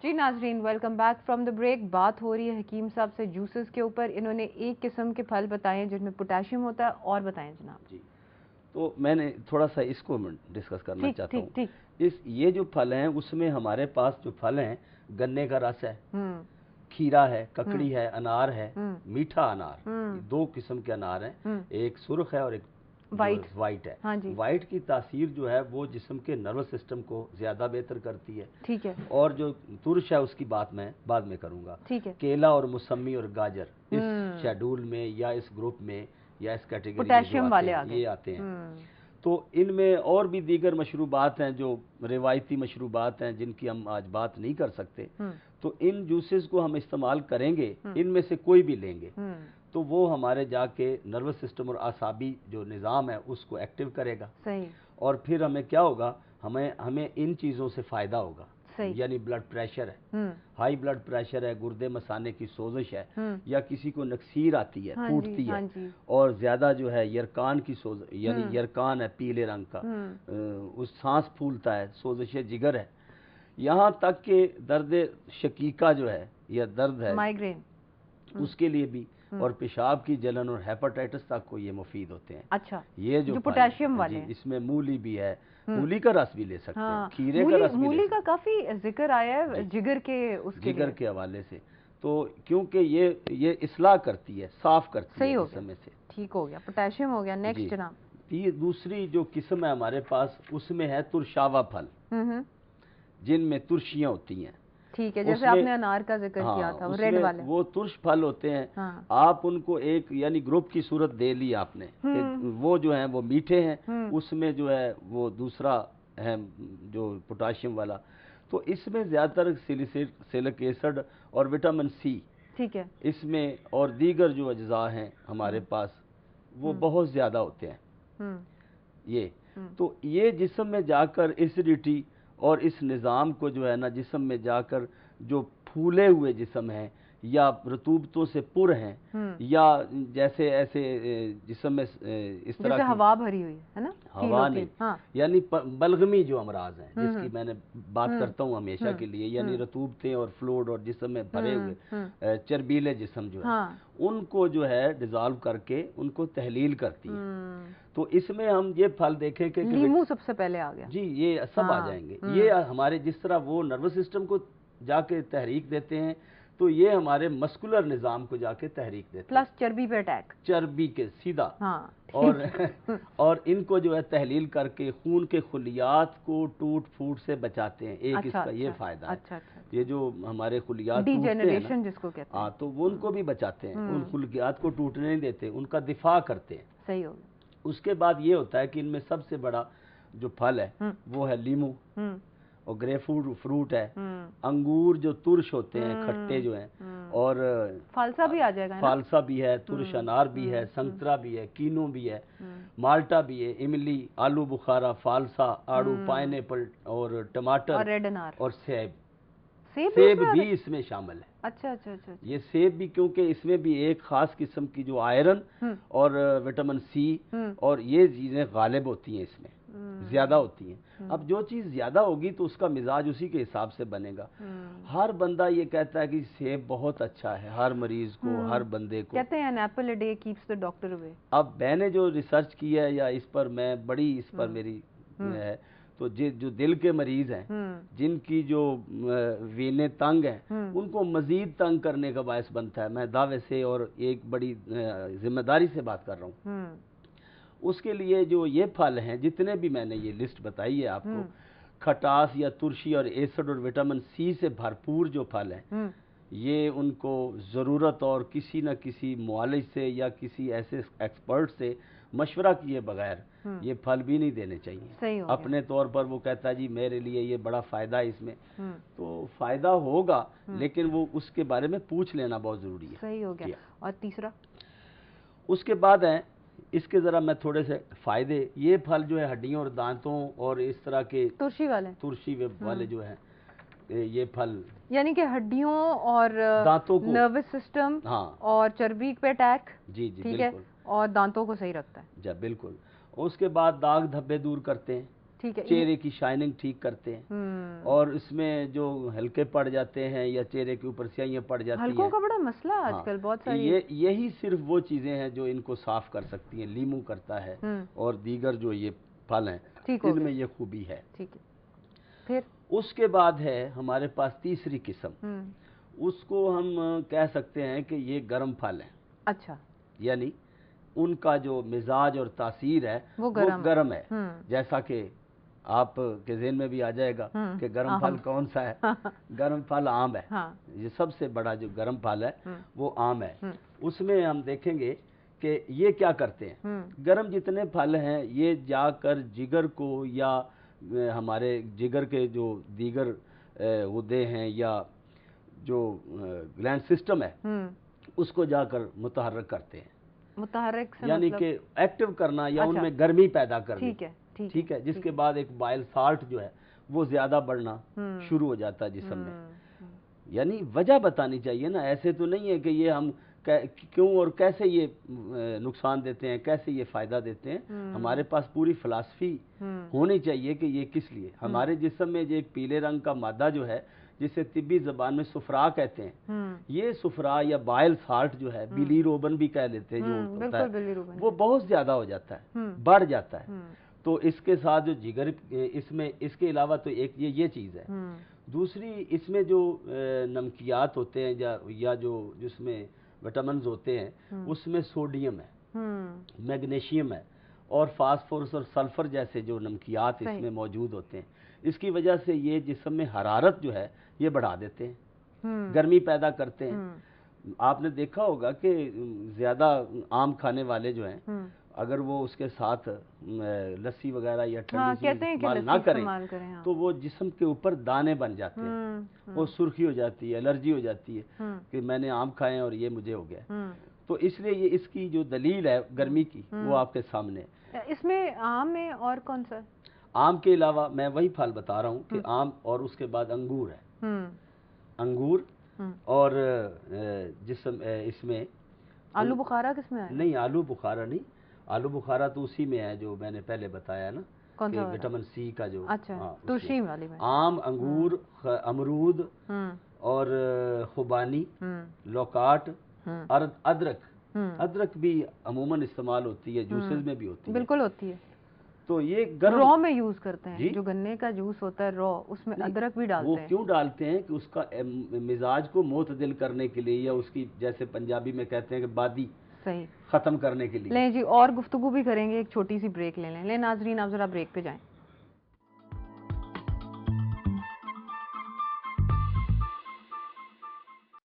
जी नाजरीन, welcome back from the break. बात हो रही है हकीम साहब से जूसेस के ऊपर। इन्होंने एक किस्म के फल बताए हैं जिनमें पोटेशियम होता है, और बताएं जनाब। जी, तो मैंने थोड़ा सा इसको डिस्कस करना चाहता हूँ। ये जो फल हैं उसमें हमारे पास जो फल हैं, गन्ने का रस है, खीरा है, ककड़ी है, अनार है, मीठा अनार, दो किस्म के अनार हैं, एक सुर्ख है और एक वाइट है। हाँ जी। वाइट की तासीर जो है वो जिस्म के नर्वस सिस्टम को ज्यादा बेहतर करती है। ठीक है। और जो तुरश है उसकी बात मैं बाद में करूंगा। ठीक है। केला और मौसमी और गाजर इस शेड्यूल में या इस ग्रुप में या इस कैटेगरी में पोटेशियम वाले ये आते हैं। तो इनमें और भी दीगर मशरूबात हैं जो रिवायती मशरूबात हैं जिनकी हम आज बात नहीं कर सकते। तो इन जूसेस को हम इस्तेमाल करेंगे, इनमें से कोई भी लेंगे तो वो हमारे जाके नर्वस सिस्टम और आसाबी जो निज़ाम है उसको एक्टिव करेगा। सही। और फिर हमें क्या होगा, हमें इन चीज़ों से फ़ायदा होगा। यानी ब्लड प्रेशर है, हाई ब्लड प्रेशर है, गुर्दे मसाने की सोजिश है, या किसी को नक्सीर आती है, फूटती है, और ज़्यादा जो है यरकान की यानी यरकान है पीले रंग का, उस सांस फूलता है, सोजिश जिगर है, यहाँ तक कि दर्द शकीका जो है या दर्द है माइग्रेन, उसके लिए भी, और पेशाब की जलन और हेपेटाइटिस तक को ये मुफीद होते हैं। अच्छा, ये जो पोटेशियम वाले हैं। इसमें मूली भी है, मूली का रस भी ले सकते हैं, खीरे का रस भी मूली का काफी जिक्र आया है जिगर के हवाले से। तो क्योंकि ये इस्लाह करती है, साफ करती है जिस्म से। ठीक हो गया, पोटेशियम हो गया। नेक्स्ट जनाब, ये दूसरी जो किस्म है हमारे पास उसमें है तुरशावा फल, जिनमें तुर्शियां होती हैं। ठीक है, जैसे आपने अनार का जिक्र किया था, वो रेड वाले, वो तुर्श फल होते हैं। आप उनको एक यानी ग्रुप की सूरत दे ली आपने, वो जो है वो मीठे हैं, उसमें जो है वो दूसरा है जो पोटाशियम वाला। तो इसमें ज्यादातर सिलिक एसिड और विटामिन सी, ठीक है, इसमें और दीगर जो अज्जा हैं हमारे पास वो बहुत ज्यादा होते हैं। ये तो ये जिस्म में जाकर एसिडिटी और इस निज़ाम को जो है ना जिस्म में जाकर जो फूले हुए जिस्म हैं या रतूबतों से पुर हैं, या जैसे ऐसे जिस्म में इस तरह की हवा भरी हुई है ना, हवा नहीं, यानी बलगमी जो अमराज हैं जिसकी मैंने बात करता हूँ हमेशा के लिए, यानी रतूबतें और फ्लूइड और जिस्म में भरे हुए चर्बीले जिस्म जो है उनको जो है डिजॉल्व करके उनको तहलील करती है। तो इसमें हम ये फल देखें कि नींबू सबसे पहले आ गया। जी, ये सब आ जाएंगे। ये हमारे जिस तरह वो नर्वस सिस्टम को जाके तहरीक देते हैं, तो ये हमारे मस्कुलर निज़ाम को जाके तहरीक देते हैं, प्लस चर्बी पे अटैक, चर्बी के सीधा। और इनको जो है तहलील करके खून के खुलियात को टूट फूट से बचाते हैं। एक इसका ये फायदा है। ये जो हमारे खुलियात डीजेनरेशन जिसको कहते हैं, तो वो उनको भी बचाते हैं, उन खुलियात को टूटने नहीं देते, उनका दिफा करते हैं। सही हो गया। उसके बाद ये होता है कि इनमें सबसे बड़ा जो फल है वो है लीमू, और ग्रेपफ्रूट फ्रूट है, अंगूर जो तुर्श होते हैं खट्टे जो हैं, और फालसा भी आ जाएगा, फालसा भी है, तुर्श अनार भी है, संतरा भी है, कीनो भी है, माल्टा भी है, इमली, आलू बुखारा, फालसा, आड़ू, पाइनएप्पल और टमाटर और रेड अनार और सेब भी इसमें शामिल है। अच्छा। ये सेब भी, क्योंकि इसमें भी एक खास किस्म की जो आयरन और विटामिन सी और ये चीजें गालिब होती हैं, इसमें ज्यादा होती हैं। अब जो चीज ज्यादा होगी तो उसका मिजाज उसी के हिसाब से बनेगा। हर बंदा ये कहता है कि सेब बहुत अच्छा है, हर मरीज को, हर बंदे को कहते हैं an apple a day keeps the doctor away. अब मैंने जो रिसर्च की है या इस पर मैं बड़ी इस पर मेरी है, तो जो दिल के मरीज हैं, जिनकी जो वेनें तंग हैं, उनको मजीद तंग करने का बायस बनता है। मैं दावे से और एक बड़ी जिम्मेदारी से बात कर रहा हूँ। उसके लिए जो ये फल हैं, जितने भी मैंने ये लिस्ट बताई है आपको, खटास या तुर्शी और एसिड और विटामिन सी से भरपूर जो फल हैं, ये उनको ज़रूरत और किसी न किसी मुआलिज से या किसी ऐसे एक्सपर्ट से मशवरा किए बगैर ये फल भी नहीं देने चाहिए। अपने तौर पर वो कहता है जी मेरे लिए ये बड़ा फ़ायदा है इसमें, तो फ़ायदा होगा लेकिन वो उसके बारे में पूछ लेना बहुत ज़रूरी है। सही हो गया। और तीसरा, उसके बाद है इसके ज़रा मैं थोड़े से फ़ायदे, ये फल जो है हड्डियों और दांतों और इस तरह के तुर्शी वाले जो हैं ये फल, यानी कि हड्डियों और दांतों को, नर्वस सिस्टम और चर्बी पे अटैक, जी ठीक है, और दांतों को सही रखता है। जी बिल्कुल। उसके बाद दाग धब्बे दूर करते हैं, ٹھیک ہے، چہرے کی شائننگ ٹھیک کرتے ہیں، اور اس میں جو ہلکے پڑ جاتے ہیں یا چہرے کے اوپر سیاہیاں پڑ جاتی ہیں، ہلکوں کا بڑا مسئلہ آج کل بہت ساری، یہی صرف وہ چیزیں ہیں جو ان کو صاف کر سکتی ہیں. لیمو کرتا ہے اور دیگر جو یہ پھل ہیں ان میں یہ خوبی ہے. ٹھیک ہے. پھر اس کے بعد ہے ہمارے پاس تیسری قسم، اس کو ہم کہہ سکتے ہیں کہ یہ گرم پھل ہیں. اچھا. یعنی ان کا جو مزاج اور تاثیر ہے وہ گرم ہے. جیسا کہ آپ کے ذہن میں بھی آ جائے گا کہ گرم پھل کون سا ہے. گرم پھل آم ہے. یہ سب سے بڑا جو گرم پھل ہے وہ آم ہے. اس میں ہم دیکھیں گے کہ یہ کیا کرتے ہیں. گرم جتنے پھل ہیں یہ جا کر جگر کو یا ہمارے جگر کے جو دیگر غدے ہیں یا جو گلینڈ سسٹم ہے اس کو جا کر متحرک کرتے ہیں. متحرک یعنی کہ ایکٹیو کرنا یا ان میں گرمی پیدا کرنا. ٹھیک ہے. جس کے بعد ایک بائل سالٹ جو ہے وہ زیادہ بڑھنا شروع ہو جاتا ہے جسم میں. یعنی وجہ بتانی چاہیے نا، ایسے تو نہیں ہے کہ یہ ہم کیوں اور کیسے یہ نقصان دیتے ہیں، کیسے یہ فائدہ دیتے ہیں. ہمارے پاس پوری فلسفی ہونی چاہیے کہ یہ کس لیے. ہمارے جسم میں جو ایک پیلے رنگ کا مادہ جو ہے جسے طبی زبان میں صفرا کہتے ہیں، یہ صفرا یا بائل سالٹ جو ہے، بلی روبن بھی کہہ لیتے ہیں، جو ہوتا ہے وہ بہت زیادہ ہو جاتا ہے، بڑھ جاتا ہے. تو اس کے ساتھ جو جگر اس میں اس کے علاوہ تو ایک یہ چیز ہے. دوسری اس میں جو نمکیات ہوتے ہیں یا جو جس میں وٹامنز ہوتے ہیں اس میں سوڈیم ہے، میگنیشیم ہے اور فاسفورس اور سلفر جیسے جو نمکیات اس میں موجود ہوتے ہیں. اس کی وجہ سے یہ جسم میں حرارت جو ہے یہ بڑھا دیتے ہیں، گرمی پیدا کرتے ہیں. آپ نے دیکھا ہوگا کہ زیادہ آم کھانے والے جو ہیں اگر وہ اس کے ساتھ لسی وغیرہ یا ٹھنڈی چیز استعمال نہ کریں تو وہ جسم کے اوپر دانے بن جاتے ہیں، وہ سرخی ہو جاتی ہے، الرجی ہو جاتی ہے کہ میں نے آم کھائے اور یہ مجھے ہو گیا. تو اس لیے یہ اس کی جو دلیل ہے گرمی کی وہ آپ کے سامنے. اس میں آم میں اور کون سا؟ آم کے علاوہ میں وہی پھل بتا رہا ہوں کہ آم اور اس کے بعد انگور ہے. انگور اور جسم اس میں آلو بخارا کس میں ہے؟ نہیں، آلو بخارا نہیں. آلو بخارا تو اسی میں ہے جو میں نے پہلے بتایا نا کہ وٹامن سی کا جو. اچھا، ترشی والی میں. آم، انگور، امرود اور خوبانی، لوکاٹ اور ادرک. ادرک بھی عموماً استعمال ہوتی ہے، جوسز میں بھی ہوتی ہے. بالکل ہوتی ہے. تو یہ گرم رو میں یوز کرتے ہیں، جو گنے کا جوس ہوتا ہے رو، اس میں ادرک بھی ڈالتے ہیں. وہ کیوں ڈالتے ہیں کہ اس کا مزاج کو معتدل کرنے کے لیے یا اس کی جیسے پنجابی میں کہتے ہیں کہ بادی ختم کرنے کے لیے. لیں جی، اور گفتگو بھی کریں گے، ایک چھوٹی سی بریک لے لیں. ناظرین آپ ذرا بریک پہ جائیں.